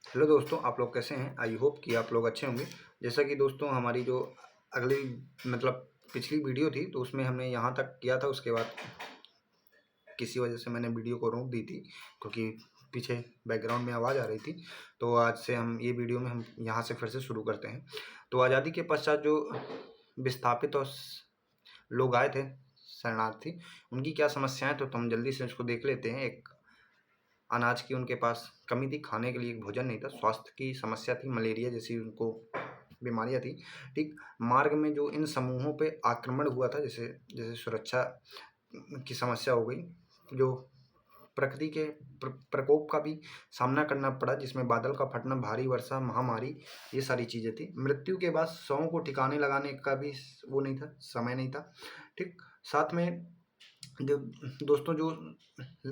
Hello दोस्तों, आप लोग कैसे हैं? आई होप कि आप लोग अच्छे होंगे। जैसा कि दोस्तों हमारी जो अगली मतलब पिछली वीडियो थी तो उसमें हमने यहाँ तक किया था। उसके बाद किसी वजह से मैंने वीडियो को रोक दी थी क्योंकि पीछे बैकग्राउंड में आवाज़ आ रही थी। तो आज से हम ये वीडियो में हम यहाँ से फिर से शुरू करते हैं। तो आज़ादी के पश्चात जो विस्थापित और लोग आए थे शरणार्थी, उनकी क्या समस्याएं, तो हम जल्दी से उसको देख लेते हैं। एक अनाज की उनके पास कमी थी, खाने के लिए एक भोजन नहीं था, स्वास्थ्य की समस्या थी, मलेरिया जैसी उनको बीमारियां थी। ठीक, मार्ग में जो इन समूहों पे आक्रमण हुआ था, जैसे जैसे सुरक्षा की समस्या हो गई, जो प्रकृति के प्रकोप का भी सामना करना पड़ा, जिसमें बादल का फटना, भारी वर्षा, महामारी, ये सारी चीज़ें थी। मृत्यु के बाद शवों को ठिकाने लगाने का भी वो नहीं था, समय नहीं था। ठीक, साथ में दोस्तों जो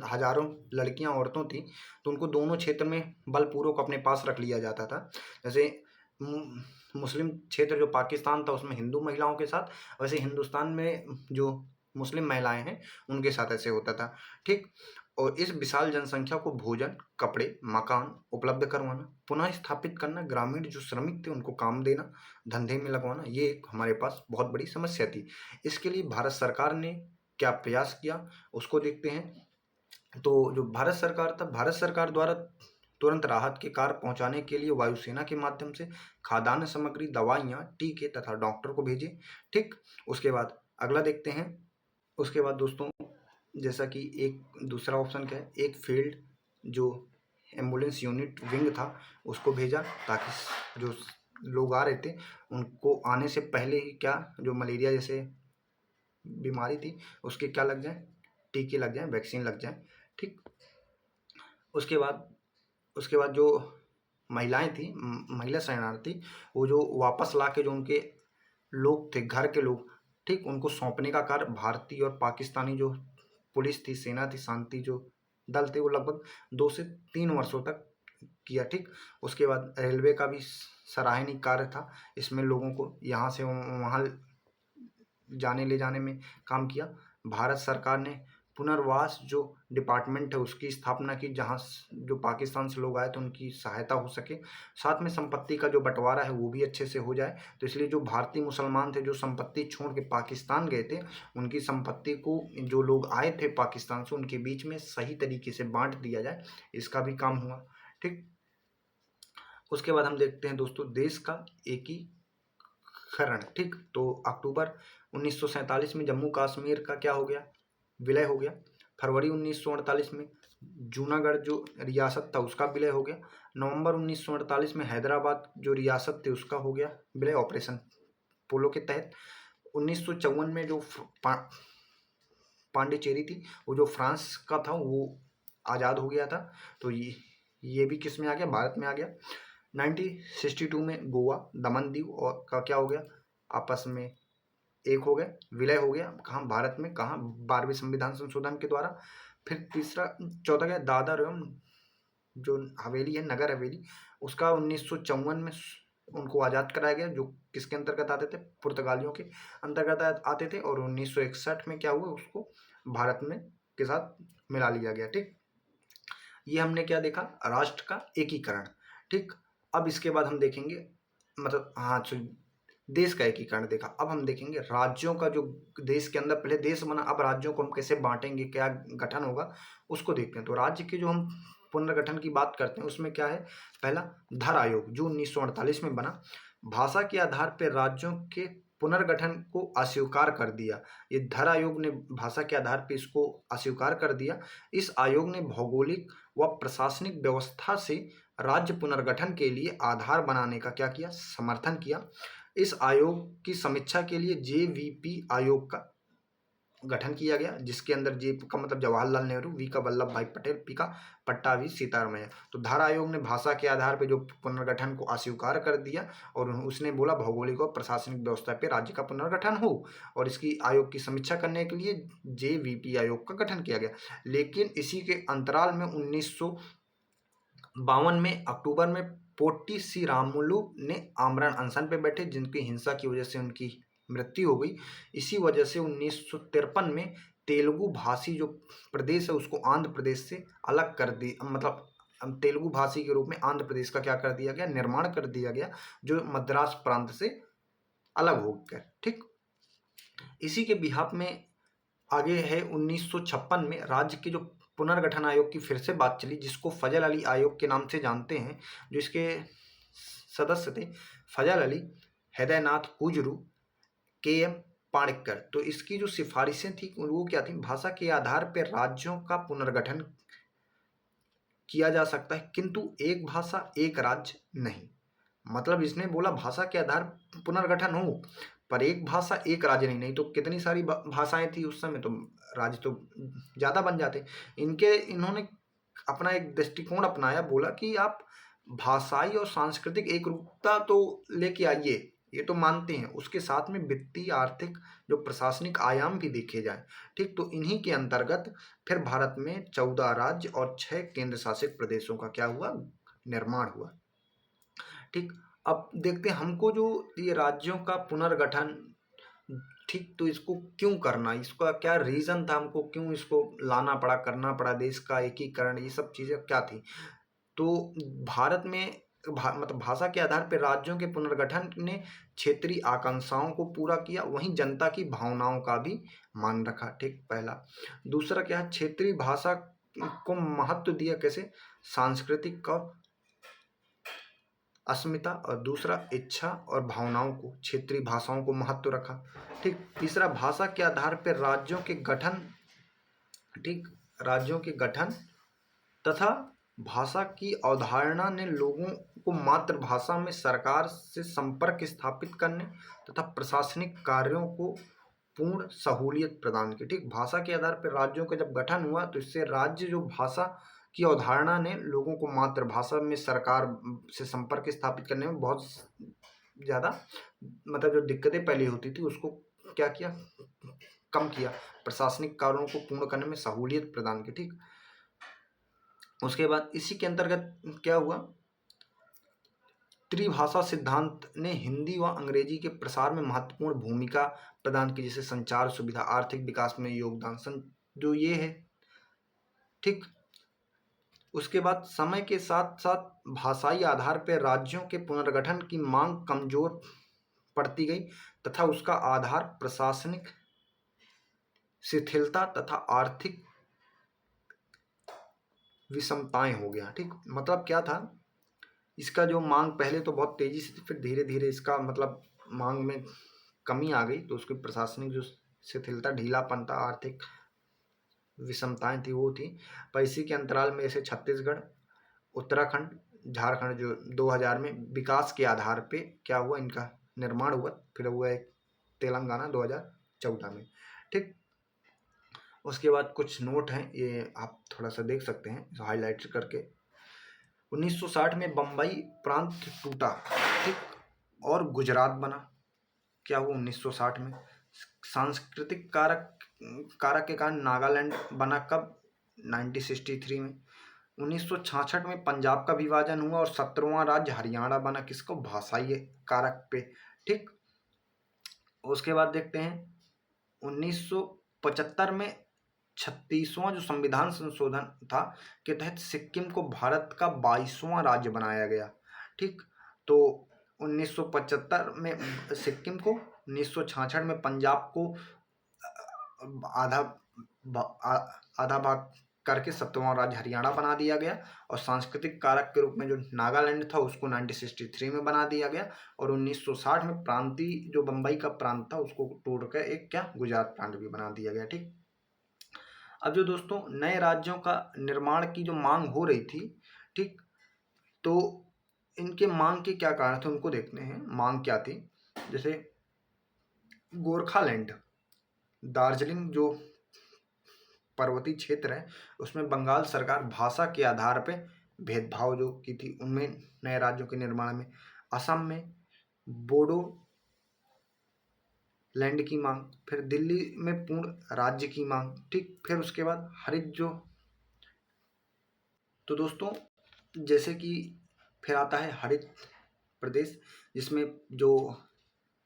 हजारों लड़कियां औरतों थी तो उनको दोनों क्षेत्र में बलपूर्वक अपने पास रख लिया जाता था। जैसे मुस्लिम क्षेत्र जो पाकिस्तान था उसमें हिंदू महिलाओं के साथ, वैसे हिंदुस्तान में जो मुस्लिम महिलाएं हैं उनके साथ ऐसे होता था। ठीक, और इस विशाल जनसंख्या को भोजन, कपड़े, मकान उपलब्ध करवाना, पुनः स्थापित करना, ग्रामीण जो श्रमिक थे उनको काम देना, धंधे में लगवाना, ये एक हमारे पास बहुत बड़ी समस्या थी। इसके लिए भारत सरकार ने क्या प्रयास किया उसको देखते हैं। तो जो भारत सरकार था, भारत सरकार द्वारा तुरंत राहत के कार्य पहुंचाने के लिए वायुसेना के माध्यम से खाद्यान्न सामग्री, दवाइयाँ, टीके तथा डॉक्टर को भेजे। ठीक, उसके बाद अगला देखते हैं। उसके बाद दोस्तों जैसा कि एक दूसरा ऑप्शन क्या है, एक फील्ड जो एम्बुलेंस यूनिट विंग था उसको भेजा, ताकि जो लोग आ रहे थे उनको आने से पहले ही क्या जो मलेरिया जैसे बीमारी थी उसके क्या लग जाए, टीके लग जाएं, वैक्सीन लग जाए। ठीक, उसके बाद जो महिलाएं थी, महिला शरणार्थी, वो जो वापस ला के जो उनके लोग थे, घर के लोग, ठीक, उनको सौंपने का कार्य भारतीय और पाकिस्तानी जो पुलिस थी, सेना थी, शांति जो दल थे, वो लगभग 2 से 3 वर्षों तक किया। ठीक, उसके बाद रेलवे का भी सराहनीय कार्य था, इसमें लोगों को यहाँ से वहाँ जाने ले जाने में काम किया। भारत सरकार ने पुनर्वास जो डिपार्टमेंट है उसकी स्थापना की, जहाँ जो पाकिस्तान से लोग आए तो उनकी सहायता हो सके। साथ में संपत्ति का जो बंटवारा है वो भी अच्छे से हो जाए। तो इसलिए जो भारतीय मुसलमान थे जो संपत्ति छोड़ के पाकिस्तान गए थे, उनकी संपत्ति को जो लोग आए थे पाकिस्तान से उनके बीच में सही तरीके से बांट दिया जाए, इसका भी काम हुआ। ठीक, उसके बाद हम देखते हैं दोस्तों देश का एकीकरण। ठीक, तो अक्टूबर 1947 में जम्मू कश्मीर का क्या हो गया, विलय हो गया। फरवरी 1948 में जूनागढ़ जो रियासत था उसका विलय हो गया। नवंबर 1948 में हैदराबाद जो रियासत थी उसका हो गया विलय, ऑपरेशन पोलो के तहत। 1954 में जो पांडिचेरी थी वो जो फ्रांस का था वो आज़ाद हो गया था। तो ये भी किस में आ गया, भारत में आ गया। 1962 में गोवा, दमन दीव और का क्या हो गया, आपस में एक हो गए, विलय हो गया। कहाँ, भारत में, कहाँ, 12वें संविधान संशोधन के द्वारा। फिर चौथा क्या, दादर एवं जो हवेली है, नगर हवेली, उसका 1954 में उनको आज़ाद कराया गया, जो किसके अंतर्गत आते थे, पुर्तगालियों के अंतर्गत आते थे। और 1961 में क्या हुआ, उसको भारत में के साथ मिला लिया गया। ठीक, ये हमने क्या देखा, राष्ट्र का एकीकरण। ठीक, अब इसके बाद हम देखेंगे मतलब हाँ देश का एकीकरण देखा। अब हम देखेंगे राज्यों का, जो देश के अंदर पहले देश बना, अब राज्यों को हम कैसे बांटेंगे, क्या गठन होगा उसको देखते हैं। तो राज्य के जो हम पुनर्गठन की बात करते हैं उसमें क्या है, पहला धर आयोग जो 1948 में बना, भाषा के आधार पर राज्यों के पुनर्गठन को अस्वीकार कर दिया। ये धर आयोग ने भाषा के आधार पर इसको अस्वीकार कर दिया। इस आयोग ने भौगोलिक व प्रशासनिक व्यवस्था से राज्य पुनर्गठन के लिए आधार बनाने का क्या किया, समर्थन किया। इस आयोग की समीक्षा के लिए जेवीपी आयोग का गठन किया गया, जिसके अंदर जे का मतलब जवाहरलाल नेहरू, वी का वल्लभ भाई पटेल, पी का पट्टाभी सीतारामैया। तो धारा आयोग ने भाषा के आधार पर जो पुनर्गठन को अस्वीकार कर दिया और उसने बोला भौगोलिक और प्रशासनिक व्यवस्था पे राज्य का पुनर्गठन हो, और इसकी आयोग की समीक्षा करने के लिए जेवीपी आयोग का गठन किया गया। लेकिन इसी के अंतराल में 1952 में अक्टूबर में पोट्टी सी रामुलु ने आमरण अनशन पे बैठे, जिनकी हिंसा की वजह से उनकी मृत्यु हो गई। इसी वजह से 1953 में तेलुगु भाषी जो प्रदेश है उसको आंध्र प्रदेश से अलग कर दी, मतलब तेलुगु भाषी के रूप में आंध्र प्रदेश का क्या कर दिया गया, निर्माण कर दिया गया, जो मद्रास प्रांत से अलग हो गया। ठीक, इसी के बिहाफ में आगे है 1956 में राज्य के जो पुनर्गठन आयोग की फिर से बात चली, जिसको फजल अली आयोग के नाम से जानते हैं, जो इसके सदस्य थे फजल अली, हृदयनाथ कुजरू, के एम पाणिक्कर। तो इसकी जो सिफारिशें थी वो क्या थी, भाषा के आधार पर राज्यों का पुनर्गठन किया जा सकता है, किंतु एक भाषा एक राज्य नहीं। मतलब इसने बोला भाषा के आधार पुनर्गठन हो, पर एक भाषा एक राज्य नहीं। नहीं तो कितनी सारी भाषाएं थी उस समय, तो राज्य तो ज़्यादा बन जाते। इन्होंने अपना एक दृष्टिकोण अपनाया, बोला कि आप भाषाई और सांस्कृतिक एक रूपता तो लेके आइए, ये तो मानते हैं, उसके साथ में वित्तीय, आर्थिक, जो प्रशासनिक आयाम भी देखे जाए। ठीक, तो इन्हीं के अंतर्गत फिर भारत में 14 राज्य और 6 केंद्र शासित प्रदेशों का क्या हुआ, निर्माण हुआ। ठीक, अब देखते हैं हमको जो ये राज्यों का पुनर्गठन, ठीक, तो इसको क्यों करना, इसका क्या रीज़न था, हमको क्यों इसको लाना पड़ा, करना पड़ा, देश का एकीकरण, ये सब चीज़ें क्या थी। तो भारत में मतलब भाषा के आधार पर राज्यों के पुनर्गठन ने क्षेत्रीय आकांक्षाओं को पूरा किया, वहीं जनता की भावनाओं का भी मान रखा। ठीक, पहला। दूसरा क्या है, क्षेत्रीय भाषा को महत्व दिया, कैसे, सांस्कृतिक और अस्मिता, और दूसरा इच्छा और भावनाओं को, क्षेत्रीय भाषाओं को महत्व रखा। ठीक, तीसरा भाषा के आधार पर राज्यों के गठन, ठीक, राज्यों के गठन तथा भाषा की अवधारणा ने लोगों को मातृभाषा में सरकार से संपर्क स्थापित करने तथा प्रशासनिक कार्यों को पूर्ण सहूलियत प्रदान की। ठीक, भाषा के आधार पर राज्यों का जब गठन हुआ तो इससे राज्य जो भाषा की अवधारणा ने लोगों को मातृभाषा में सरकार से संपर्क स्थापित करने में बहुत ज़्यादा, मतलब जो दिक्कतें पहले होती थी उसको क्या किया, कम किया, प्रशासनिक कार्यों को पूर्ण करने में सहूलियत प्रदान की। ठीक, उसके बाद इसी के अंतर्गत क्या हुआ, त्रिभाषा सिद्धांत ने हिंदी व अंग्रेजी के प्रसार में महत्वपूर्ण भूमिका प्रदान की, जैसे संचार सुविधा, आर्थिक विकास में योगदान, जो ये है। ठीक, उसके बाद समय के साथ साथ भाषाई आधार पर राज्यों के पुनर्गठन की मांग कमजोर पड़ती गई तथा उसका आधार प्रशासनिक शिथिलता तथा आर्थिक विषमताएं हो गया। ठीक, मतलब क्या था, इसका जो मांग पहले तो बहुत तेजी से, फिर धीरे धीरे इसका मतलब मांग में कमी आ गई, तो उसकी प्रशासनिक जो शिथिलता, ढीलापन था, आर्थिक विषमताएं थी वो थी। पर इसी के अंतराल में ऐसे छत्तीसगढ़, उत्तराखंड, झारखंड जो 2000 में विकास के आधार पे क्या हुआ, इनका निर्माण हुआ, फिर हुआ एक तेलंगाना 2014 में। ठीक, उसके बाद कुछ नोट हैं, ये आप थोड़ा सा देख सकते हैं हाईलाइट करके। 1960 में बम्बई प्रांत टूटा, ठीक, और गुजरात बना। क्या हुआ 1960 में, सांस्कृतिक कारक के कारण नागालैंड बना, कब, 1963 में। 1966 में पंजाब का विभाजन हुआ और 17वां राज्य हरियाणा बना, किसको, भाषाई कारक पे। ठीक, उसके बाद देखते हैं 1975 में 36वां जो संविधान संशोधन था के तहत सिक्किम को भारत का 22वां राज्य बनाया गया। ठीक, तो 1975 में सिक्किम को, 1966 में पंजाब को आधा आधा भाग करके 17वां राज्य हरियाणा बना दिया गया, और सांस्कृतिक कारक के रूप में जो नागालैंड था उसको 1963 में बना दिया गया, और 1960 में प्रांतीय जो बम्बई का प्रांत था उसको तोड़कर एक क्या, गुजरात प्रांत भी बना दिया गया। ठीक, अब जो दोस्तों नए राज्यों का निर्माण की जो मांग हो रही थी, ठीक, तो इनके मांग के क्या कारण थे उनको देखते हैं। मांग क्या थी, जैसे गोरखालैंड, दार्जिलिंग जो पर्वतीय क्षेत्र है उसमें बंगाल सरकार भाषा के आधार पर भेदभाव जो की थी, उनमें नए राज्यों के निर्माण में। असम में बोडो लैंड की मांग, फिर दिल्ली में पूर्ण राज्य की मांग। ठीक, फिर उसके बाद हरित जो, तो दोस्तों जैसे कि फिर आता है हरित प्रदेश, जिसमें जो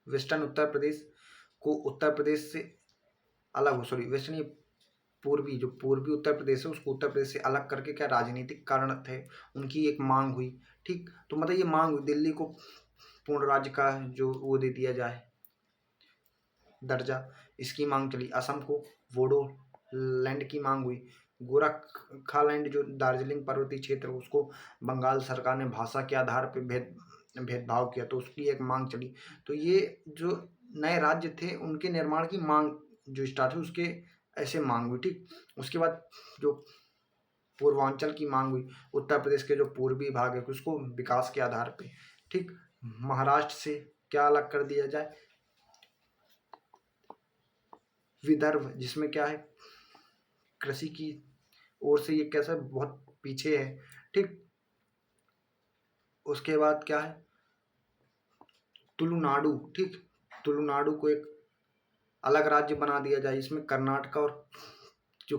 वेस्टर्न उत्तर प्रदेश को उत्तर प्रदेश से अलग हो, सॉरी वेस्टर्न जो पूर्वी उत्तर प्रदेश है उसको उत्तर प्रदेश से अलग करके क्या राजनीतिक कारण थे, उनकी एक मांग हुई। ठीक, तो मतलब ये मांग हुई दिल्ली को पूर्ण राज्य का जो वो दे दिया जाए दर्जा, इसकी मांग चली। असम को बोडो लैंड की मांग हुई। गोरखालैंड जो दार्जिलिंग पर्वतीय क्षेत्र उसको बंगाल सरकार ने भाषा के आधार पर भेदभाव किया, तो उसकी एक मांग चली। तो ये जो नए राज्य थे उनके निर्माण की मांग जो स्टार्ट हुई, उसके ऐसे मांग हुई। ठीक, उसके बाद जो पूर्वांचल की मांग हुई, उत्तर प्रदेश के जो पूर्वी भाग है उसको विकास के आधार पे। ठीक, महाराष्ट्र से क्या अलग कर दिया जाए, विदर्भ जिसमें क्या है कृषि की ओर से ये कैसा बहुत पीछे है। ठीक, उसके बाद क्या है तुलुनाडु। ठीक, तुलुनाडु को एक अलग राज्य बना दिया जाए, इसमें कर्नाटक और जो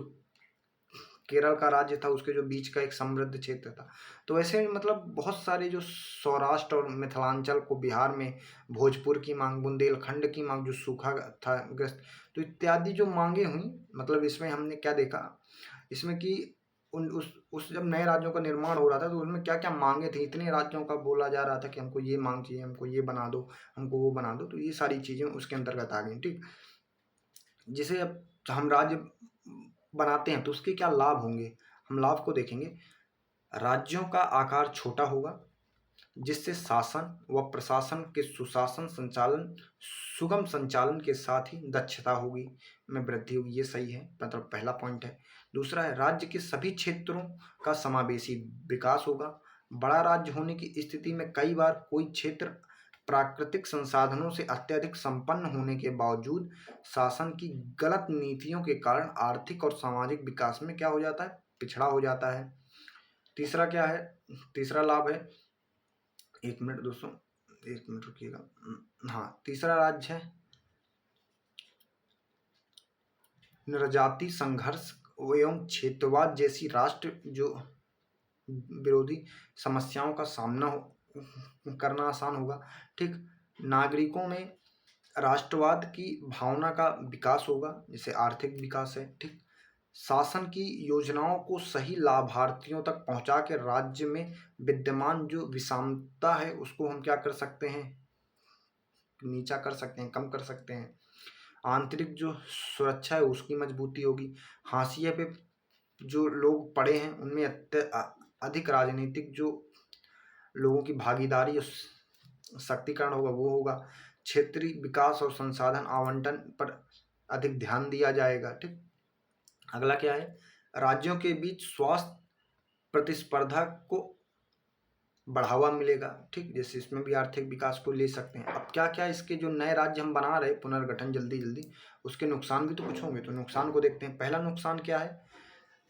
केरल का राज्य था उसके जो बीच का एक समृद्ध क्षेत्र था। तो ऐसे मतलब बहुत सारे जो सौराष्ट्र और मिथिलांचल को बिहार में भोजपुर की मांग, बुंदेलखंड की मांग जो सूखा था ग्रस्त, तो इत्यादि जो मांगे हुई। मतलब इसमें हमने क्या देखा, इसमें कि उस जब नए राज्यों का निर्माण हो रहा था तो उसमें क्या क्या मांगे थी, इतने राज्यों का बोला जा रहा था कि हमको ये मांग चाहिए, हमको ये बना दो, हमको वो बना दो, तो ये सारी चीज़ें उसके अंतर्गत आ गई। ठीक, जिसे अब हम राज्य बनाते हैं तो उसके क्या लाभ होंगे, हम लाभ को देखेंगे। राज्यों का आकार छोटा होगा, जिससे शासन व प्रशासन के सुगम संचालन के साथ ही दक्षता होगी में वृद्धि होगी। ये सही है, मतलब पहला पॉइंट है। दूसरा है राज्य के सभी क्षेत्रों का समावेशी विकास होगा। बड़ा राज्य होने की स्थिति में कई बार कोई क्षेत्र प्राकृतिक संसाधनों से अत्यधिक संपन्न होने के बावजूद शासन की गलत नीतियों के कारण आर्थिक और सामाजिक विकास में क्या हो जाता है, पिछड़ा हो जाता है। तीसरा क्या है, तीसरा लाभ है, एक मिनट दोस्तों, एक मिनट रुकिएगा। हाँ, तीसरा राज्य है नरजाति संघर्ष एवं क्षेत्रवाद जैसी राष्ट्र जो विरोधी समस्याओं का सामना करना आसान होगा। ठीक, नागरिकों में राष्ट्रवाद की भावना का विकास होगा, जिससे आर्थिक विकास है। ठीक, शासन की योजनाओं को सही लाभार्थियों तक पहुंचा के राज्य में विद्यमान जो विषमता है उसको हम क्या कर सकते हैं, नीचा कर सकते हैं, कम कर सकते हैं। आंतरिक जो सुरक्षा है उसकी मजबूती होगी। हाशिए पे जो लोग पड़े हैं उनमें अधिक राजनीतिक जो लोगों की भागीदारी शक्तिकरण होगा वो होगा। क्षेत्रीय विकास और संसाधन आवंटन पर अधिक ध्यान दिया जाएगा। ठीक, अगला क्या है, राज्यों के बीच स्वास्थ्य प्रतिस्पर्धा को बढ़ावा मिलेगा। ठीक, जैसे इसमें भी आर्थिक विकास को ले सकते हैं। अब क्या क्या इसके जो नए राज्य हम बना रहे पुनर्गठन जल्दी जल्दी, उसके नुकसान भी तो कुछ होंगे, तो नुकसान को देखते हैं। पहला नुकसान क्या है,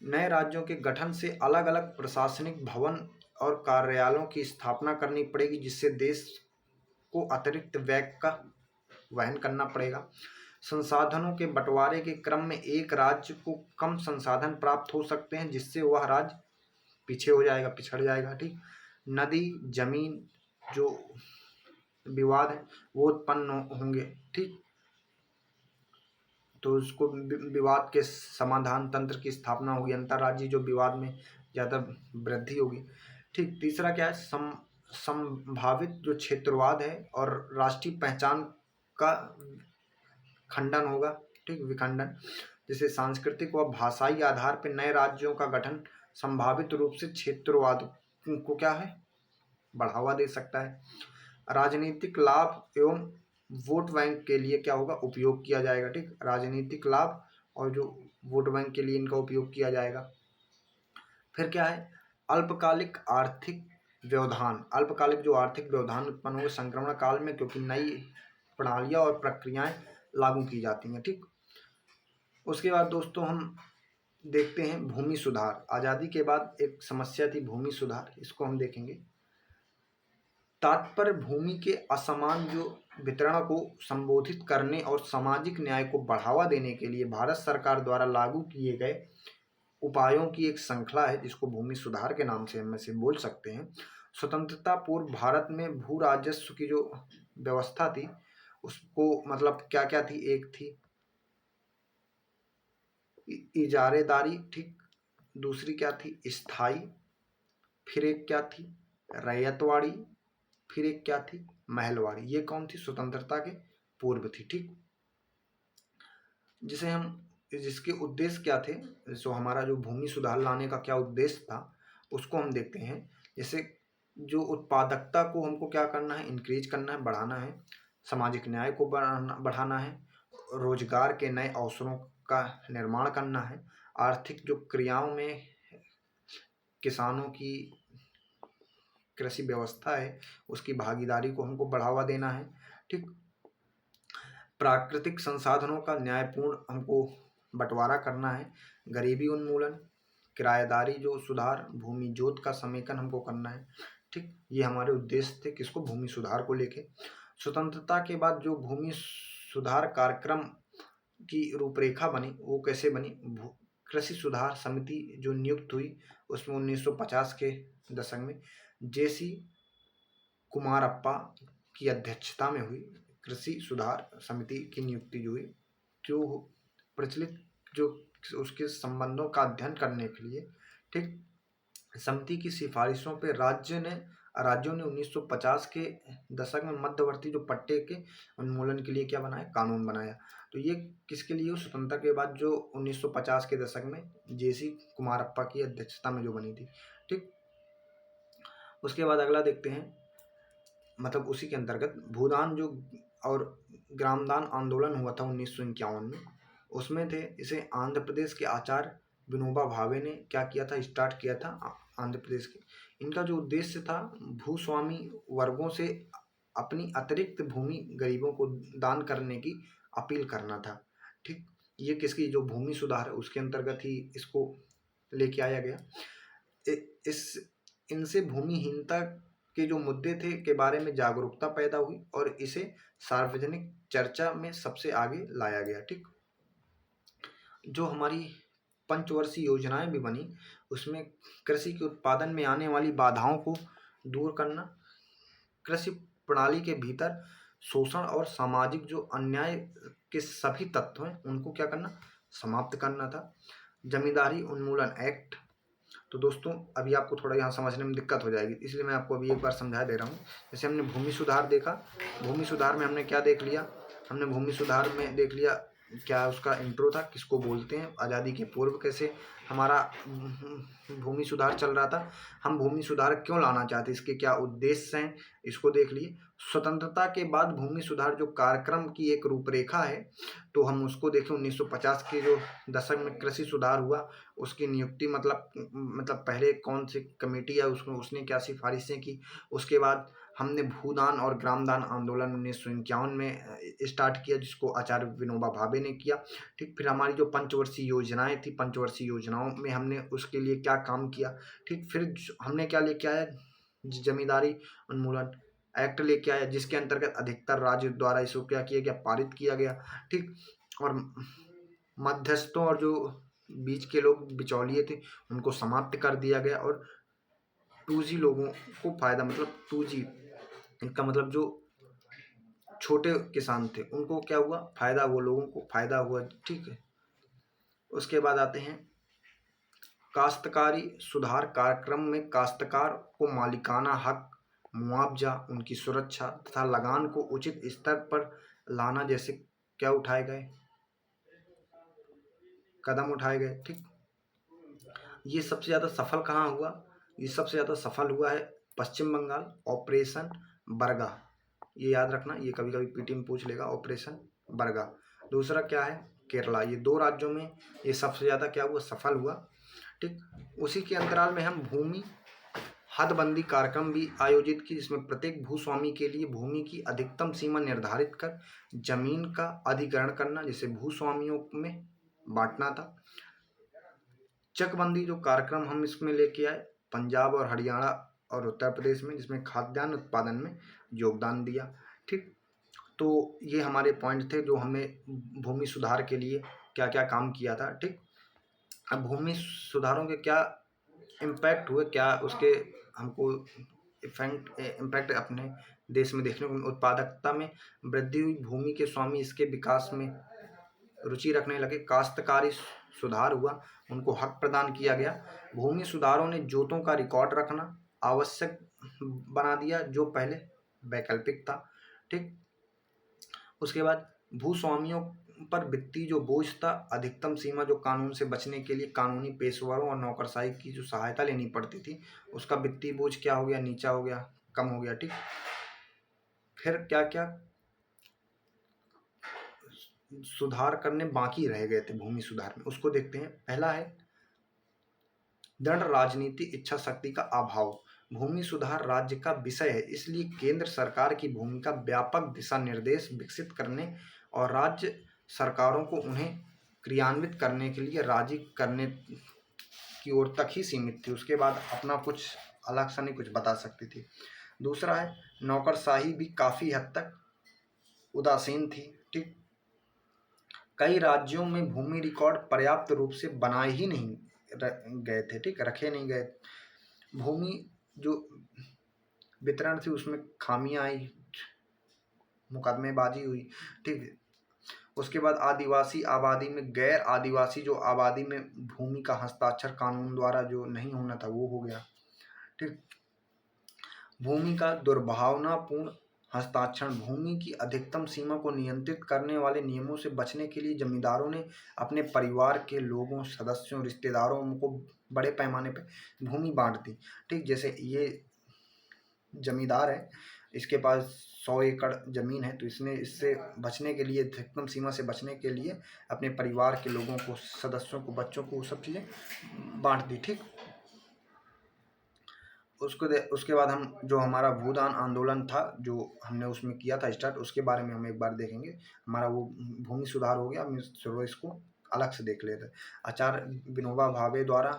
नए राज्यों के गठन से अलग अलग प्रशासनिक भवन और कार्यालयों की स्थापना करनी पड़ेगी, जिससे देश को अतिरिक्त व्यय का वहन करना पड़ेगा। संसाधनों के बंटवारे के क्रम में एक राज्य को कम संसाधन प्राप्त हो सकते हैं, जिससे वह राज्य पीछे हो जाएगा, पिछड़ जाएगा। ठीक, नदी जमीन जो विवाद है वो उत्पन्न होंगे। ठीक, तो उसको विवाद के समाधान तंत्र की स्थापना होगी, अंतर्राज्यीय जो विवाद में ज़्यादा वृद्धि होगी। ठीक, तीसरा क्या है, संभावित जो क्षेत्रवाद है और राष्ट्रीय पहचान का खंडन होगा। ठीक, विखंडन, जैसे सांस्कृतिक व भाषाई आधार पर नए राज्यों का गठन संभावित रूप से क्षेत्रवाद को क्या है, बढ़ावा दे सकता है। राजनीतिक लाभ एवं वोट बैंक के लिए क्या होगा, उपयोग किया जाएगा। ठीक, राजनीतिक लाभ और जो वोट बैंक के लिए इनका उपयोग किया जाएगा। फिर क्या है, अल्पकालिक आर्थिक व्यवधान। अल्पकालिक जो आर्थिक व्यवधान उत्पन्न हुए संक्रमण काल में, क्योंकि नई प्रणालियां और प्रक्रियाएं लागू की जाती हैं। ठीक, उसके बाद दोस्तों हम देखते हैं भूमि सुधार। आज़ादी के बाद एक समस्या थी भूमि सुधार, इसको हम देखेंगे। तात्पर्य भूमि के असमान जो वितरण को संबोधित करने और सामाजिक न्याय को बढ़ावा देने के लिए भारत सरकार द्वारा लागू किए गए उपायों की एक श्रृंखला है, जिसको भूमि सुधार के नाम से हम इसे बोल सकते हैं। स्वतंत्रता पूर्व भारत में भू राजस्व की जो व्यवस्था थी उसको मतलब क्या क्या थी, एक थी इजारेदारी, ठीक। दूसरी क्या थी? स्थाई। फिर एक क्या थी? रैयतवाड़ी। फिर एक क्या थी? महलवाड़ी। ये कौन थी? स्वतंत्रता के पूर्व थी, ठीक। जिसे हम जिसके उद्देश्य क्या थे, जो हमारा जो भूमि सुधार लाने का क्या उद्देश्य था, उसको हम देखते हैं। जैसे जो उत्पादकता को हमको क्या करना है? इंक्रीज करना है, बढ़ाना है। सामाजिक न्याय को बढ़ाना है। रोजगार के नए अवसरों का निर्माण करना है। आर्थिक जो क्रियाओं में किसानों की कृषि व्यवस्था है उसकी भागीदारी को हमको बढ़ावा देना है, ठीक। प्राकृतिक संसाधनों का न्यायपूर्ण हमको बंटवारा करना है। गरीबी उन्मूलन, किराएदारी जो सुधार, भूमि जोत का समेकन हमको करना है, ठीक। ये हमारे उद्देश्य थे किसको? भूमि सुधार को लेके। स्वतंत्रता के बाद जो भूमि सुधार कार्यक्रम की रूपरेखा बनी वो कैसे बनी? कृषि सुधार समिति जो नियुक्त हुई उसमें 1950 के दशक में जेसी कुमारप्पा की अध्यक्षता में हुई कृषि सुधार समिति की नियुक्ति जो हुई, जो प्रचलित जो उसके संबंधों का अध्ययन करने के लिए, ठीक। समिति की सिफारिशों पे राज्यों ने 1950 के दशक में मध्यवर्ती जो पट्टे के उन्मूलन के लिए क्या बनाया? कानून बनाया। तो ये किसके लिए? स्वतंत्रता के बाद जो 1950 के दशक में जेसी कुमारप्पा की अध्यक्षता में जो बनी थी, ठीक। उसके बाद अगला देखते हैं, मतलब उसी के अंतर्गत भूदान जो और ग्रामदान आंदोलन हुआ था 1951 में, उसमें थे। इसे आंध्र प्रदेश के आचार्य विनोबा भावे ने क्या किया था? स्टार्ट किया था आंध्र प्रदेश के। इनका जो उद्देश्य था भूस्वामी वर्गों से अपनी अतिरिक्त भूमि गरीबों को दान करने की अपील करना था, ठीक। ये किसकी? जो भूमि सुधार है उसके अंतर्गत ही इसको लेके आया गया। इस इनसे भूमिहीनता के जो मुद्दे थे के बारे में जागरूकता पैदा हुई और इसे सार्वजनिक चर्चा में सबसे आगे लाया गया, ठीक। जो हमारी पंचवर्षीय योजनाएं भी बनी उसमें कृषि के उत्पादन में आने वाली बाधाओं को दूर करना, कृषि प्रणाली के भीतर शोषण और सामाजिक जो अन्याय के सभी तत्व हैं उनको क्या करना? समाप्त करना था। जमींदारी उन्मूलन एक्ट। तो दोस्तों अभी आपको थोड़ा यहाँ समझने में दिक्कत हो जाएगी, इसलिए मैं आपको अभी एक बार समझा दे रहा हूँ। जैसे हमने भूमि सुधार देखा, भूमि सुधार में हमने क्या देख लिया? हमने भूमि सुधार में देख लिया क्या उसका इंट्रो था, किसको बोलते हैं, आज़ादी के पूर्व कैसे हमारा भूमि सुधार चल रहा था, हम भूमि सुधार क्यों लाना चाहते, इसके क्या उद्देश्य हैं, इसको देख लिए। स्वतंत्रता के बाद भूमि सुधार जो कार्यक्रम की एक रूपरेखा है तो हम उसको देखें। 1950 के जो दशक में कृषि सुधार हुआ उसकी नियुक्ति मतलब पहले कौन सी कमेटी है उसने क्या सिफारिशें की। उसके बाद हमने भूदान और ग्रामदान आंदोलन 1951 में स्टार्ट किया जिसको आचार्य विनोबा भावे ने किया, ठीक। फिर हमारी जो पंचवर्षीय योजनाएं थी, पंचवर्षीय योजनाओं में हमने उसके लिए क्या काम किया, ठीक। फिर हमने क्या लेके आया? जमींदारी उन्मूलन एक्ट लेके आया जिसके अंतर्गत अधिकतर राज्य द्वारा इसको क्या किया गया? पारित किया गया, ठीक। और मध्यस्थों और जो बीच के लोग बिचौलिए थे उनको समाप्त कर दिया गया और 2G लोगों को फायदा, मतलब 2G इनका मतलब जो छोटे किसान थे उनको क्या हुआ? फायदा, वो लोगों को फायदा हुआ, ठीक है। उसके बाद आते हैं काश्तकारी सुधार कार्यक्रम में काश्तकार को मालिकाना हक, मुआवजा, उनकी सुरक्षा तथा लगान को उचित स्तर पर लाना जैसे क्या उठाए गए? कदम उठाए गए, ठीक। ये सबसे ज़्यादा सफल कहाँ हुआ? ये सबसे ज़्यादा सफल हुआ है पश्चिम बंगाल, ऑपरेशन बरगा। ये याद रखना, ये कभी कभी पीटी में पूछ लेगा, ऑपरेशन बरगा। दूसरा क्या है? केरला। ये 2 राज्यों में ये सबसे ज़्यादा क्या हुआ? सफल हुआ, ठीक। उसी के अंतराल में हम भूमि हदबंदी कार्यक्रम भी आयोजित की जिसमें प्रत्येक भूस्वामी के लिए भूमि की अधिकतम सीमा निर्धारित कर जमीन का अधिग्रहण करना, जिसे भूस्वामियों में बांटना था। चकबंदी जो कार्यक्रम हम इसमें लेके आए पंजाब और हरियाणा और उत्तर प्रदेश में, जिसमें खाद्यान्न उत्पादन में योगदान दिया, ठीक। तो ये हमारे पॉइंट थे जो हमने भूमि सुधार के लिए क्या क्या काम किया था, ठीक। अब भूमि सुधारों के क्या इम्पैक्ट हुए, क्या उसके हमको इम्पैक्ट अपने देश में देखने को। उत्पादकता में वृद्धि हुई, भूमि के स्वामी इसके विकास में रुचि रखने लगे, काश्तकारी सुधार हुआ, उनको हक प्रदान किया गया। भूमि सुधारों ने जोतों का रिकॉर्ड रखना आवश्यक बना दिया, जो पहले वैकल्पिक था। ठीक, उसके बाद भूस्वामियों पर वित्तीय जो बोझ था, अधिकतम सीमा जो कानून से बचने के लिए कानूनी पेशेवरों और नौकरशाही की जो सहायता लेनी पड़ती थी, उसका वित्तीय बोझ क्या हो गया, नीचा हो गया, कम हो गया। ठीक, फिर क्या क्या सुधार करने बाकी रह गए थे भूमि सुधार में, उसको देखते हैं। पहला है दृढ़ राजनीति इच्छा शक्ति का अभाव। भूमि सुधार राज्य का विषय है, इसलिए केंद्र सरकार की भूमिका व्यापक दिशा निर्देश विकसित करने और राज्य सरकारों को उन्हें क्रियान्वित करने के लिए राजी करने की ओर तक ही सीमित थी। उसके बाद अपना कुछ अलग सा नहीं कुछ बता सकती थी। दूसरा है नौकरशाही भी काफ़ी हद तक उदासीन थी। ठीक, कई राज्यों में भूमि रिकॉर्ड पर्याप्त रूप से बनाए ही नहीं गए थे। ठीक, रखे नहीं गए। भूमि जो वितरण थी उसमें खामियां आई, मुकदमेबाजी हुई। ठीक, उसके बाद आदिवासी आबादी में गैर आदिवासी जो आबादी में भूमि का हस्ताक्षर कानून द्वारा जो नहीं होना था वो हो गया। ठीक, भूमि का दुर्भावनापूर्ण हस्ताक्षर। भूमि की अधिकतम सीमा को नियंत्रित करने वाले नियमों से बचने के लिए जमींदारों ने अपने परिवार के लोगों, सदस्यों, रिश्तेदारों को बड़े पैमाने पर भूमि बांट दी। ठीक, जैसे ये जमींदार है, इसके पास 100 एकड़ जमीन है, तो इसने इससे बचने के लिए, अधिकतम सीमा से बचने के लिए अपने परिवार के लोगों को, सदस्यों को, बच्चों को सब चीज़ें बांट दी। ठीक, उसके बाद हम जो हमारा भूदान आंदोलन था जो हमने उसमें किया था स्टार्ट, उसके बारे में हम एक बार देखेंगे। हमारा वो भूमि सुधार हो गया, हम चलो इसको अलग से देख लेते हैं। आचार्य विनोबा भावे द्वारा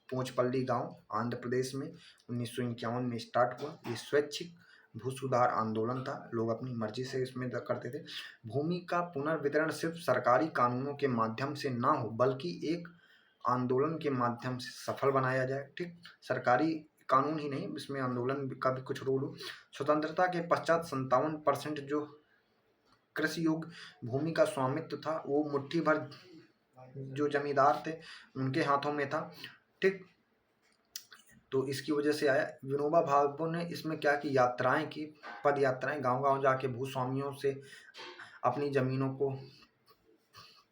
पोचपल्ली गांव आंध्र प्रदेश में 1951 में स्टार्ट हुआ। ये स्वैच्छिक भू सुधार आंदोलन था, लोग अपनी मर्जी से इसमें करते थे। भूमि का पुनर्वितरण सिर्फ सरकारी कानूनों के माध्यम से ना हो, बल्कि एक आंदोलन के माध्यम से सफल बनाया जाए। ठीक, सरकारी कानून ही नहीं, इसमें आंदोलन का भी कुछ रोल हो। स्वतंत्रता के पश्चात 57% जो कृषि योग्य भूमि का स्वामित्व था वो मुट्ठी भर जो जमींदार थे उनके हाथों में था। ठीक, तो इसकी वजह से आया। विनोबा भावे ने इसमें क्या की, यात्राएं की, पद यात्राएं, गांव गांव जाके भूस्वामियों से अपनी जमीनों को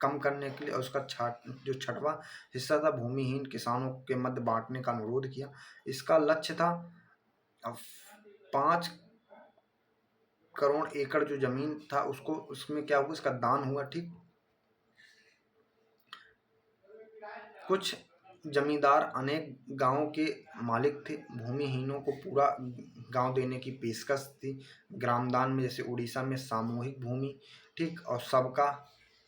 कम करने के लिए, और उसका जो छठवां हिस्सा था भूमिहीन किसानों के मध्य बांटने का अनुरोध किया। इसका लक्ष्य था 5 करोड़ एकड़ जो जमीन था उसको, उसमें क्या हुआ, इसका दान हुआ। ठीक, कुछ जमींदार अनेक गांवों के मालिक थे, भूमिहीनों को पूरा गांव देने की पेशकश थी। ग्रामदान में जैसे उड़ीसा में सामूहिक भूमि, ठीक, और सबका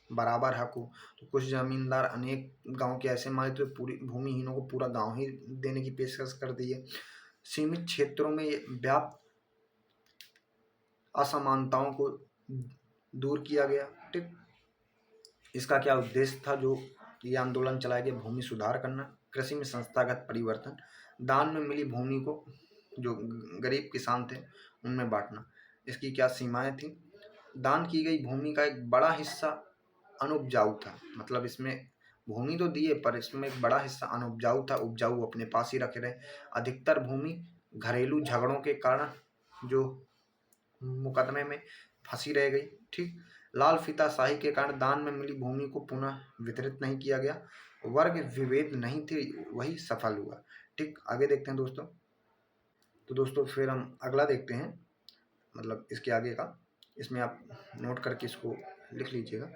बराबर हक हो। तो कुछ जमींदार अनेक गांव के ऐसे मालिक थे, पूरी भूमिहीनों को पूरा गांव ही देने की पेशकश कर दी है। सीमित क्षेत्रों में व्याप्त असमानताओं को दूर किया गया। ठीक, इसका क्या उद्देश्य था, जो ये आंदोलन चलाया गया, भूमि सुधार करना, कृषि में संस्थागत परिवर्तन, दान में मिली भूमि को जो गरीब किसान थे उनमें बांटना। इसकी क्या सीमाएं थी, दान की गई भूमि का एक बड़ा हिस्सा अनुपजाऊ था, मतलब इसमें भूमि तो दिए पर इसमें एक बड़ा हिस्सा अनुपजाऊ था, उपजाऊ अपने पास ही रखे रहे। अधिकतर भूमि घरेलू झगड़ों के कारण जो मुकदमे में फंसी रह गई। ठीक, लाल फीताशाही के कारण दान में मिली भूमि को पुनः वितरित नहीं किया गया। वर्ग विभेद नहीं थे, वही सफल हुआ। ठीक, आगे देखते हैं दोस्तों। तो दोस्तों फिर हम अगला देखते हैं, मतलब इसके आगे का, इसमें आप नोट करके इसको लिख लीजिएगा।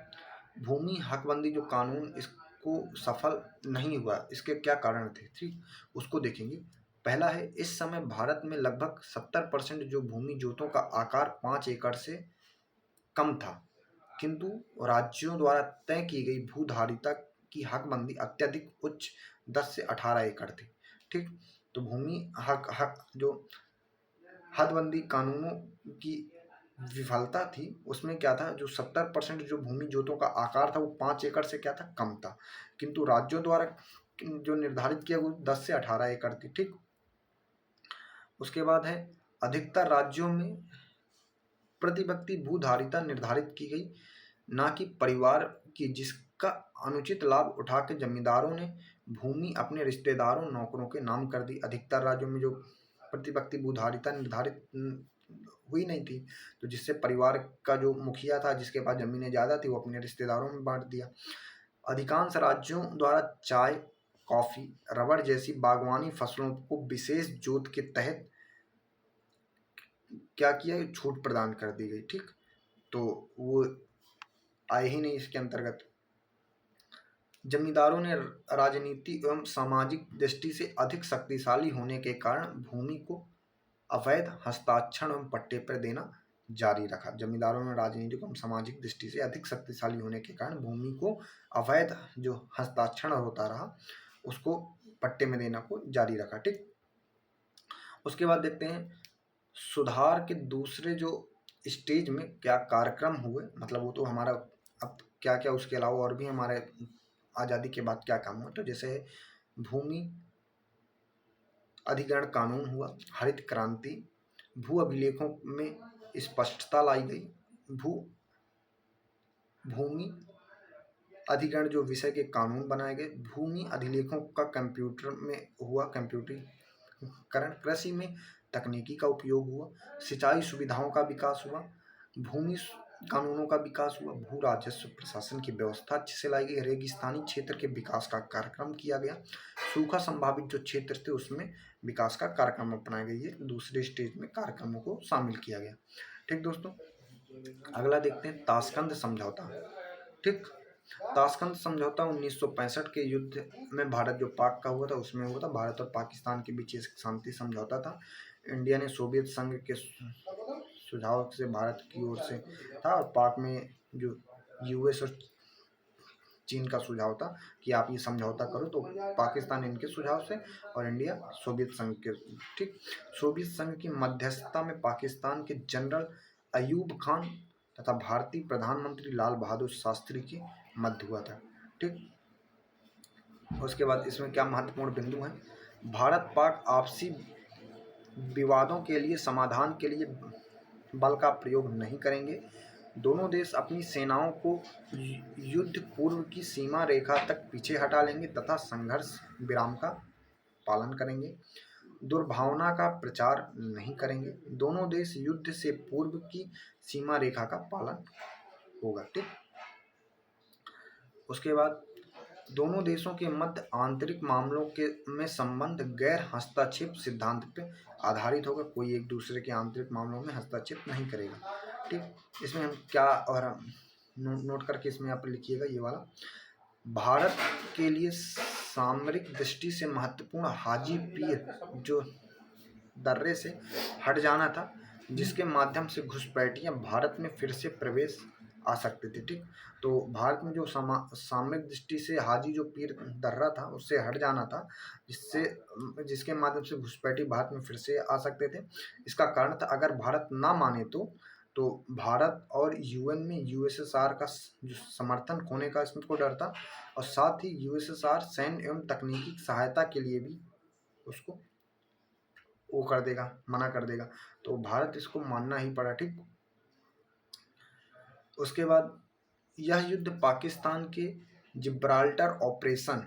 भूमि हकबंदी जो कानून, इसको सफल नहीं हुआ, इसके क्या कारण थे, ठीक, उसको देखेंगे। पहला है, इस समय भारत में लगभग 70% जो भूमि जोतों का आकार 5 एकड़ से कम था, किंतु राज्यों द्वारा तय की गई भूधारिता की हकबंदी अत्यधिक उच्च 10 से 18 एकड़ थी। ठीक, तो भूमि हक जो हदबंदी कानूनों की विफलता थी, उसमें क्या था, जो 70% जो भूमि जोतों का आकार था वो 5 एकड़ से क्या था, कम था, किंतु राज्यों द्वारा जो निर्धारित किया वो 10 से 18 एकड़ थी। ठीक, उसके बाद है, अधिकतर राज्यों में प्रति व्यक्ति भूधारिता निर्धारित की गई, ना कि परिवार की, जिस इसका अनुचित लाभ उठा के जमींदारों ने भूमि अपने रिश्तेदारों नौकरों के नाम कर दी। अधिकतर राज्यों में जो प्रतिपत्ति भूधारिता निर्धारित हुई नहीं थी, तो जिससे परिवार का जो मुखिया था जिसके पास जमीनें ज़्यादा थी वो अपने रिश्तेदारों में बांट दिया। अधिकांश राज्यों द्वारा चाय, कॉफी, रबड़ जैसी बागवानी फसलों को विशेष जोत के तहत क्या किया, छूट प्रदान कर दी गई। ठीक, तो वो आए ही नहीं इसके अंतर्गत। जमींदारों ने राजनीति एवं सामाजिक दृष्टि से अधिक शक्तिशाली होने के कारण भूमि को अवैध हस्ताक्षर एवं पट्टे पर देना जारी रखा। जमींदारों ने राजनीतिक एवं सामाजिक दृष्टि से अधिक शक्तिशाली होने के कारण भूमि को अवैध जो हस्ताक्षर होता रहा उसको पट्टे में देना को जारी रखा। ठीक, उसके बाद देखते हैं सुधार के दूसरे जो स्टेज में क्या कार्यक्रम हुए, मतलब वो तो हमारा अब क्या क्या, उसके अलावा और भी हमारे आज़ादी के बाद क्या काम हुआ। तो जैसे भूमि अधिग्रहण कानून हुआ, हरित क्रांति, भू अभिलेखों में स्पष्टता लाई गई, भूमि अधिग्रहण जो विषय के कानून बनाए गए, भूमि अधिलेखों का कंप्यूटर में हुआ कंप्यूटरीकरण, कृषि में तकनीकी का उपयोग हुआ, सिंचाई सुविधाओं का विकास हुआ, भूमि कानूनों का विकास हुआ, भू राजस्व प्रशासन की व्यवस्था अच्छे से लाई गई, रेगिस्तानी क्षेत्र के विकास का कार्यक्रम किया गया, सूखा संभावित जो क्षेत्र थे उसमें विकास का कार्यक्रम अपनाया गया। ये दूसरे स्टेज में कार्यक्रमों को शामिल किया गया। ठीक दोस्तों, अगला देखते हैं ताशकंद समझौता। ठीक, ताशकंद समझौता 1965 के युद्ध में भारत जो पाक का हुआ था उसमें हुआ था। भारत और पाकिस्तान के बीच एक शांति समझौता था। इंडिया ने सोवियत संघ के सुझाव से भारत की ओर से था और पाक में जो यूएस और चीन का सुझाव था कि आप ये समझौता करो, तो पाकिस्तान इनके सुझाव से और इंडिया सोवियत संघ के। ठीक, सोवियत संघ की मध्यस्थता में पाकिस्तान के जनरल अयूब खान तथा भारतीय प्रधानमंत्री लाल बहादुर शास्त्री के मध्य हुआ था। ठीक, उसके बाद इसमें क्या महत्वपूर्ण बिंदु हैं। भारत पाक आपसी विवादों के लिए समाधान के लिए बल का प्रयोग नहीं करेंगे। दोनों देश अपनी सेनाओं को युद्ध पूर्व की सीमा रेखा तक पीछे हटा लेंगे तथा संघर्ष विराम का पालन करेंगे। दुर्भावना का प्रचार नहीं करेंगे। दोनों देश युद्ध से पूर्व की सीमा रेखा का पालन होगा। ठीक, उसके बाद दोनों देशों के मध्य आंतरिक मामलों के में संबंध गैर हस्तक्षेप सिद्धांत पर आधारित होगा। कोई एक दूसरे के आंतरिक मामलों में हस्तक्षेप नहीं करेगा। ठीक, इसमें हम क्या और नोट करके इसमें आप लिखिएगा ये वाला। भारत के लिए सामरिक दृष्टि से महत्वपूर्ण हाजी पीर जो दर्रे से हट जाना था, जिसके माध्यम से घुसपैठियां भारत में फिर से प्रवेश आ सकते थे। ठीक, तो भारत में जो सामरिक दृष्टि से हाजी जो पीर दर्रा था उससे हट जाना था, जिसके माध्यम से घुसपैठी भारत में फिर से आ सकते थे। इसका कारण था अगर भारत ना माने तो भारत और यूएन में यूएसएसआर का जो समर्थन खोने का इसको डर था और साथ ही यूएसएसआर सैन्य एवं तकनीकी सहायता के लिए भी उसको वो कर देगा, मना कर देगा, तो भारत इसको मानना ही पड़ा। ठीक, उसके बाद यह युद्ध पाकिस्तान के जिब्राल्टर ऑपरेशन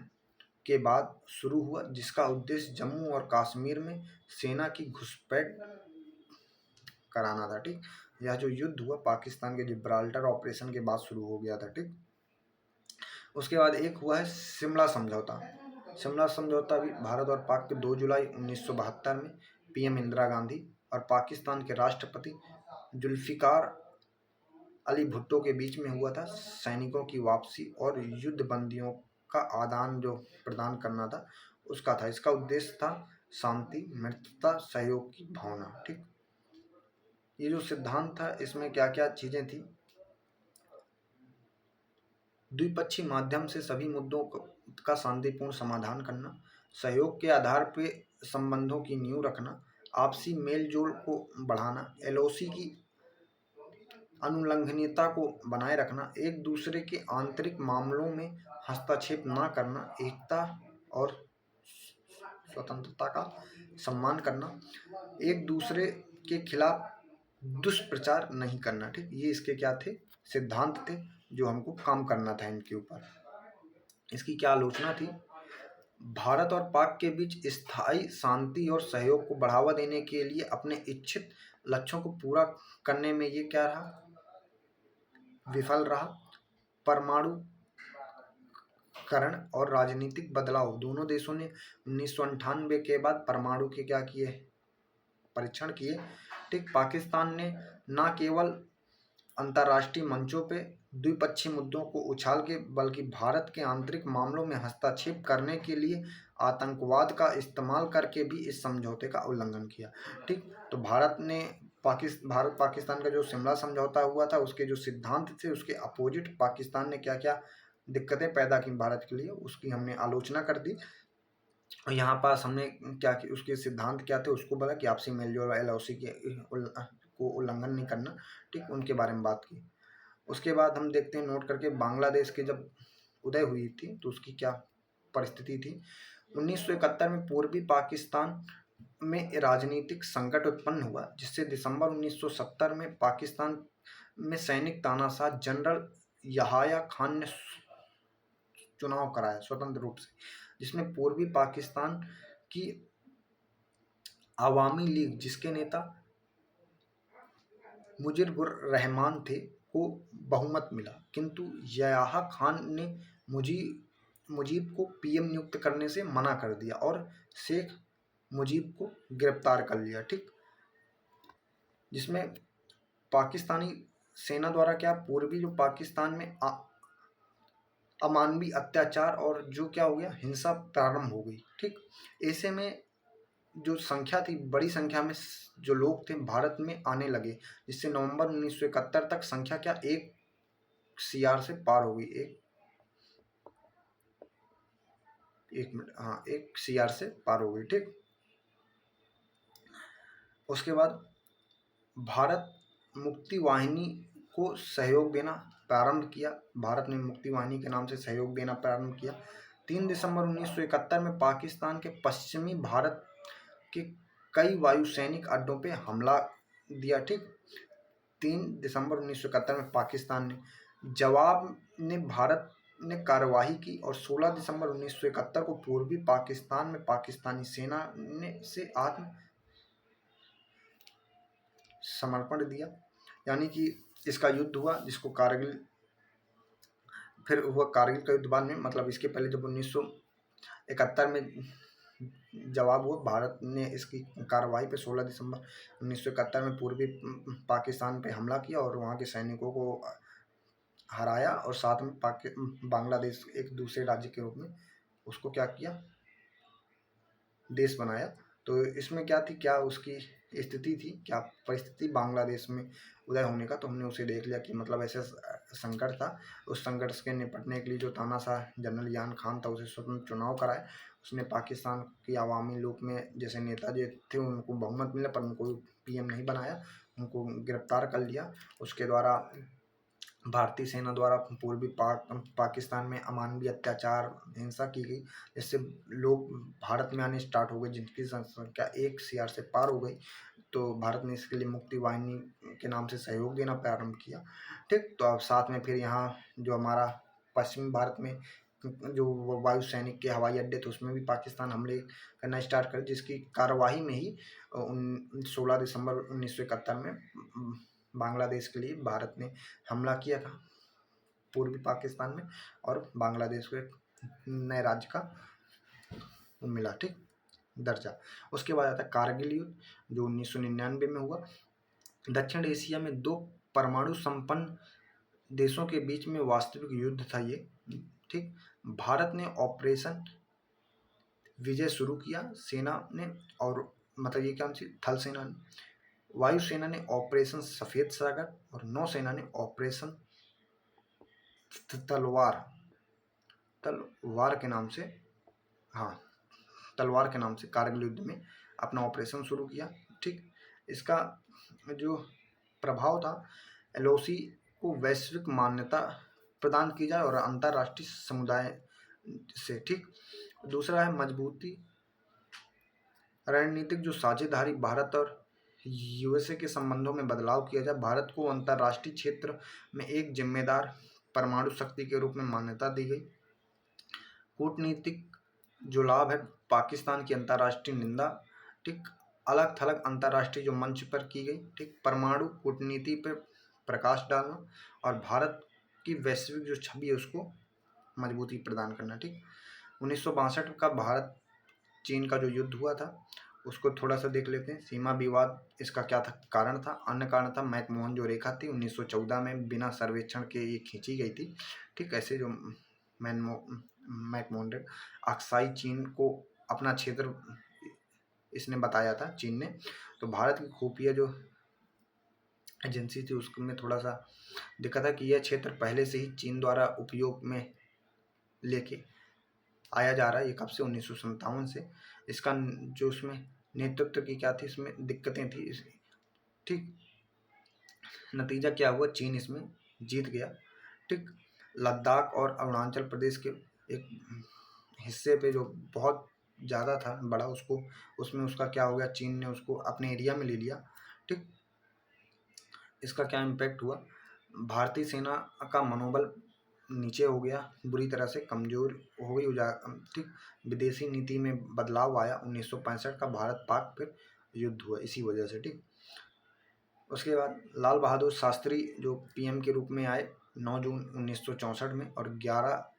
के बाद शुरू हुआ, जिसका उद्देश्य जम्मू और कश्मीर में सेना की घुसपैठ कराना था। ठीक, यह जो युद्ध हुआ पाकिस्तान के जिब्राल्टर ऑपरेशन के बाद शुरू हो गया था। ठीक, उसके बाद एक हुआ है शिमला समझौता। शिमला समझौता भी भारत और पाक के 2 जुलाई 1972 में पीएम इंदिरा गांधी और पाकिस्तान के राष्ट्रपति जुल्फिकार अली भुट्टो के बीच में हुआ था। सैनिकों की वापसी और युद्ध बंदियों का आदान जो प्रदान करना था उसका था। इसका उद्देश्य था शांति, मित्रता, सहयोग की भावना। ठीक, ये जो सिद्धांत था इसमें क्या क्या चीजें थी। द्विपक्षीय माध्यम से सभी मुद्दों का शांतिपूर्ण समाधान करना, सहयोग के आधार पर संबंधों की नींव रखना, आपसी मेल जोल को बढ़ाना, एलओसी की अनुलंघनीयता को बनाए रखना, एक दूसरे के आंतरिक मामलों में हस्तक्षेप न करना, एकता और स्वतंत्रता का सम्मान करना, एक दूसरे के खिलाफ दुष्प्रचार नहीं करना। ठीक, ये इसके क्या थे, सिद्धांत थे जो हमको काम करना था इनके ऊपर। इसकी क्या आलोचना थी? भारत और पाक के बीच स्थायी शांति और सहयोग को बढ़ावा देने के लिए अपने इच्छित लक्ष्यों को पूरा करने में ये क्या रहा? विफल रहा। परमाणु करण और राजनीतिक बदलाव, दोनों देशों ने 1998 के बाद परमाणु के क्या किए? परीक्षण किए। ठीक, पाकिस्तान ने न केवल अंतर्राष्ट्रीय मंचों पे द्विपक्षीय मुद्दों को उछाल के, बल्कि भारत के आंतरिक मामलों में हस्तक्षेप करने के लिए आतंकवाद का इस्तेमाल करके भी इस समझौते का उल्लंघन किया। ठीक, तो भारत पाकिस्तान का जो शिमला समझौता हुआ था, उसके जो सिद्धांत थे उसके अपोजिट पाकिस्तान ने क्या क्या दिक्कतें पैदा की भारत के लिए, उसकी हमने आलोचना कर दी। और यहाँ पास हमने क्या कि उसके सिद्धांत क्या थे उसको बोला कि आपसी मेलजोल LOC के को उल्लंघन नहीं करना। ठीक, उनके बारे में बात की। उसके बाद हम देखते हैं, नोट करके, बांग्लादेश के जब उदय हुई थी तो उसकी क्या परिस्थिति थी। 1971 में पूर्वी पाकिस्तान में राजनीतिक संकट उत्पन्न हुआ, जिससे दिसंबर 1970 में पाकिस्तान में सैनिक तानाशाह जनरल यहाया खान ने चुनाव कराया स्वतंत्र रूप से, जिसमें पूर्वी पाकिस्तान की आवामी लीग, जिसके नेता मुजीबुर रहमान थे, को बहुमत मिला। किंतु याह्या खान ने मुजीब को PM नियुक्त करने से मना कर दिया और शेख मुजीब को गिरफ्तार कर लिया। ठीक, जिसमें पाकिस्तानी सेना द्वारा क्या पूर्वी जो पाकिस्तान में अमानवीय अत्याचार और जो क्या हो गया, हिंसा प्रारंभ हो गई। ठीक, ऐसे में जो संख्या थी, बड़ी संख्या में जो लोग थे भारत में आने लगे, जिससे नवंबर 1971 तक संख्या क्या 1 CR से पार हो गई। एक मिनट, हाँ, 1 CR से पार हो गई। ठीक, उसके बाद भारत मुक्ति वाहिनी को सहयोग देना प्रारंभ किया। भारत ने मुक्ति वाहिनी के नाम से सहयोग देना प्रारंभ किया। 3 दिसंबर 1971 में पाकिस्तान के पश्चिमी भारत के कई वायुसैनिक अड्डों पे हमला दिया। ठीक, 3 दिसंबर 1971 में पाकिस्तान ने जवाब ने भारत ने कार्यवाही की और 16 दिसंबर 1971 को पूर्वी पाकिस्तान में पाकिस्तानी सेना ने से आत्म समर्पण दिया, यानी कि इसका युद्ध हुआ, जिसको कारगिल, फिर हुआ कारगिल का युद्ध बाद में, मतलब इसके पहले जब 1971 में जवाब हुआ, भारत ने इसकी कार्रवाई पे 16 दिसंबर 1971 में पूर्वी पाकिस्तान पे हमला किया और वहाँ के सैनिकों को हराया और साथ में बांग्लादेश एक दूसरे राज्य के रूप में उसको क्या किया, देश बनाया। तो इसमें क्या थी, क्या उसकी स्थिति थी, क्या परिस्थिति बांग्लादेश में उदय होने का, तो हमने उसे देख लिया कि मतलब ऐसे संकट था। उस संकट से निपटने के लिए जो तानाशाह जनरल यान खान था, उसे स्वतंत्र चुनाव कराए। उसने पाकिस्तान की आवामी लीग में जैसे नेता जो थे उनको बहुमत मिला, पर उनको PM नहीं बनाया, उनको गिरफ्तार कर लिया। उसके द्वारा भारतीय सेना द्वारा पूर्वी पाकिस्तान में अमानवीय अत्याचार, हिंसा की गई, जिससे लोग भारत में आने स्टार्ट हो गए, जिनकी संख्या 1 CR से पार हो गई। तो भारत ने इसके लिए मुक्ति वाहिनी के नाम से सहयोग देना प्रारंभ किया। ठीक, तो अब साथ में फिर यहाँ जो हमारा पश्चिमी भारत में जो वायु सैनिक के हवाई अड्डे थे, उसमें भी पाकिस्तान हमले करना स्टार्ट कर, जिसकी कार्यवाही में ही 16 दिसंबर 1971 में बांग्लादेश के लिए भारत ने हमला किया था पूर्वी पाकिस्तान में, और बांग्लादेश को एक नए राज्य का मिला, ठीक, दर्जा। उसके बाद आता है कारगिल युद्ध, जो 1999 में हुआ। दक्षिण एशिया में 2 परमाणु संपन्न देशों के बीच में वास्तविक युद्ध था ये। ठीक, भारत ने ऑपरेशन विजय शुरू किया, सेना ने, और मतलब ये क्या थी, थल सेना ने, वायुसेना ने ऑपरेशन सफेद सागर और नौसेना ने ऑपरेशन तलवार के नाम से, हाँ, तलवार के नाम से कारगिल युद्ध में अपना ऑपरेशन शुरू किया। ठीक, इसका जो प्रभाव था, LOC को वैश्विक मान्यता प्रदान की जाए और अंतर्राष्ट्रीय समुदाय से। ठीक, दूसरा है मजबूती रणनीतिक जो साझेदारी, भारत और USA के संबंधों में बदलाव किया जाए। भारत को अंतर्राष्ट्रीय क्षेत्र में एक जिम्मेदार परमाणु शक्ति के रूप में मान्यता दी गई। कूटनीतिक जो लाभ है, पाकिस्तान की अंतर्राष्ट्रीय निंदा, ठीक, अलग थलग अंतर्राष्ट्रीय जो मंच पर की गई, ठीक, परमाणु कूटनीति पर प्रकाश डालना और भारत की वैश्विक जो छवि है उसको मजबूती प्रदान करना। ठीक, 1962 का भारत चीन का जो युद्ध हुआ था उसको थोड़ा सा देख लेते हैं। सीमा विवाद इसका क्या था, कारण था, अन्य कारण था मैकमोहन जो रेखा थी 1914 में बिना सर्वेक्षण के ये खींची गई थी। ठीक, ऐसे जो मैकमोहन अक्साई चीन को अपना क्षेत्र इसने बताया था चीन ने। तो भारत की खुफिया जो एजेंसी थी उसमें थोड़ा सा दिक्कत है कि यह क्षेत्र पहले से ही चीन द्वारा उपयोग में लेके आया जा रहा है। ये कब से, 1957 से। इसका जो उसमें नेतृत्व की क्या थी, इसमें दिक्कतें थी। ठीक, नतीजा क्या हुआ, चीन इसमें जीत गया। ठीक, लद्दाख और अरुणाचल प्रदेश के एक हिस्से पे जो बहुत ज़्यादा था बड़ा, उसको उसमें उसका क्या हो गया, चीन ने उसको अपने एरिया में ले लिया। ठीक, इसका क्या इम्पैक्ट हुआ, भारतीय सेना का मनोबल नीचे हो गया, बुरी तरह से कमज़ोर हो गई। ठीक, विदेशी नीति में बदलाव आया। 1965 का भारत पाक फिर युद्ध हुआ इसी वजह से। ठीक, उसके बाद लाल बहादुर शास्त्री जो पीएम के रूप में आए 9 जून 1964 में और 11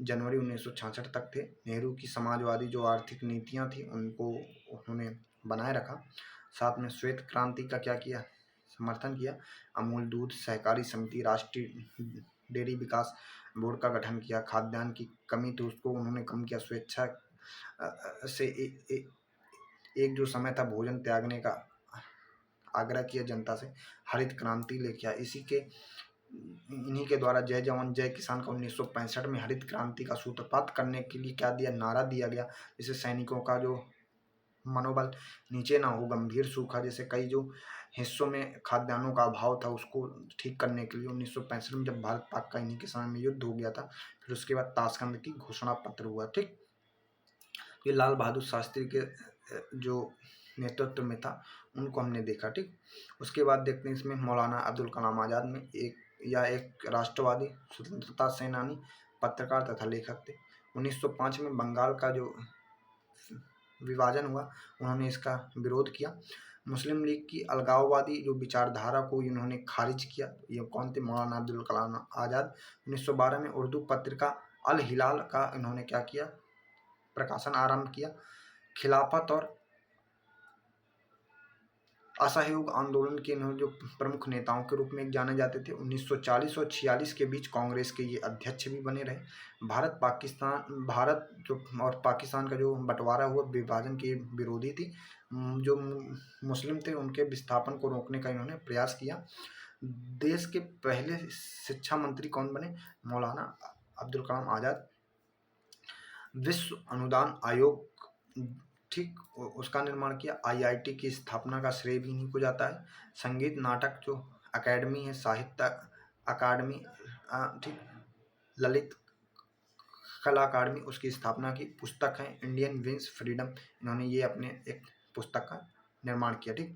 जनवरी 1966 तक थे। नेहरू की समाजवादी जो आर्थिक नीतियां थी उनको उन्होंने बनाए रखा। साथ में श्वेत क्रांति का क्या किया, समर्थन किया। अमूल दूध सहकारी समिति, राष्ट्रीय डेयरी विकास बोर्ड का गठन किया। खाद्यान्न की कमी तो उसको उन्होंने कम किया। स्वेच्छा से एक जो समय था भोजन त्यागने का आग्रह किया जनता से। हरित क्रांति लेके आया। इन्हीं के द्वारा जय जवान जय किसान का 1965 में हरित क्रांति का सूत्रपात करने के लिए क्या दिया, नारा दिया गया, जिससे सैनिकों का जो मनोबल नीचे ना हो। गंभीर सूखा जैसे कई जो हिस्सों में खाद्यान्नों का अभाव था उसको ठीक करने के लिए 1965 में जब भारत पाक का इन्हीं के समय में युद्ध हो गया था, फिर उसके बाद ताशकंद की घोषणा पत्र हुआ। ठीक, ये लाल बहादुर शास्त्री के जो नेतृत्व में था उनको हमने देखा। ठीक, उसके बाद देखते हैं इसमें मौलाना अब्दुल कलाम आज़ाद में एक राष्ट्रवादी स्वतंत्रता सेनानी, पत्रकार तथा लेखक थे। 1905 में बंगाल का जो विभाजन हुआ उन्होंने इसका विरोध किया। मुस्लिम लीग की अलगाववादी जो विचारधारा को इन्होंने खारिज किया। ये कौन थे, मौलाना अब्दुल कलाम आज़ाद। 1912 में उर्दू पत्रिका अल हिलाल का इन्होंने क्या किया, प्रकाशन आरंभ किया। खिलाफत और असहयोग आंदोलन के इन्होंने जो प्रमुख नेताओं के रूप में जाने जाते थे। 1940 और 46 के बीच कांग्रेस के ये अध्यक्ष भी बने रहे। भारत जो और पाकिस्तान का जो बंटवारा हुआ विभाजन के विरोधी थी। जो मुस्लिम थे उनके विस्थापन को रोकने का इन्होंने प्रयास किया। देश के पहले शिक्षा मंत्री कौन बने, मौलाना अब्दुल कलाम आज़ाद। विश्व अनुदान आयोग, ठीक, उसका निर्माण किया। आईआईटी की स्थापना का श्रेय भी इन्हीं को जाता है। संगीत नाटक जो अकादमी है, साहित्य अकादमी, ठीक, ललित कला अकादमी, उसकी स्थापना की। पुस्तक है इंडियन विंस फ्रीडम, इन्होंने ये अपने एक पुस्तक का निर्माण किया। ठीक,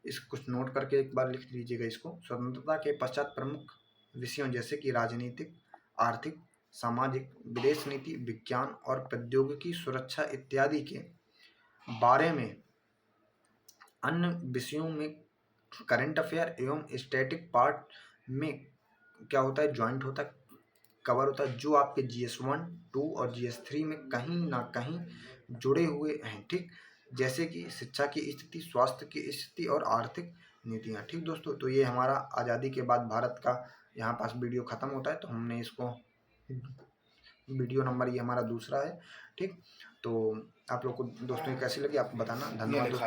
इस कुछ नोट करके एक बार लिख लीजिएगा इसको। स्वतंत्रता के पश्चात प्रमुख विषयों जैसे कि राजनीतिक, आर्थिक, सामाजिक, विदेश नीति, विज्ञान और प्रौद्योगिकी, सुरक्षा इत्यादि के बारे में अन्य विषयों में करंट अफेयर एवं स्टैटिक पार्ट में क्या होता है, ज्वाइंट होता है, कवर होता है, जो आपके GS1, 2 और GS3 में कहीं ना कहीं जुड़े हुए हैं। ठीक, जैसे कि शिक्षा की स्थिति, स्वास्थ्य की स्थिति और आर्थिक नीतियाँ। ठीक दोस्तों, तो ये हमारा आज़ादी के बाद भारत का यहाँ पास वीडियो ख़त्म होता है। तो हमने इसको वीडियो नंबर ये हमारा दूसरा है। ठीक, तो आप लोग को दोस्तों कैसी लगी आप बताना। धन्यवाद।